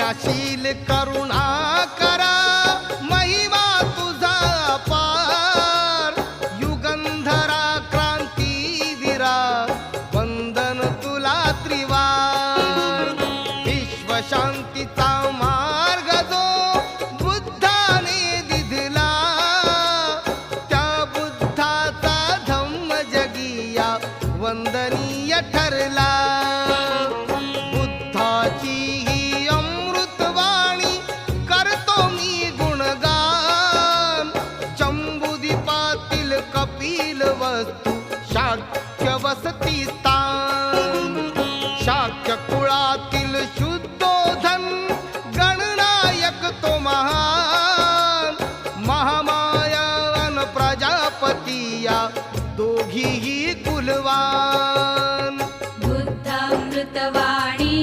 दयाशील करुणा करा महिमा तुझा पार युगंधरा क्रांतीवीरा वंदन तुला त्रिवार विश्वशांतीचा मार्ग जो बुद्धाने दिधला त्या बुद्धाचा धम्म जगिया वंदनीय ठरला बुद्धाची ही अमृतवाणी करतो मी गुणगान जम्बूद्वीपातील कपिल वस्तू शाक्य वसती स्थान शाक्य कुळातील शुद्धोधन गणनायक तो महान महामाया अन प्रजापती या दोघीही कुलवान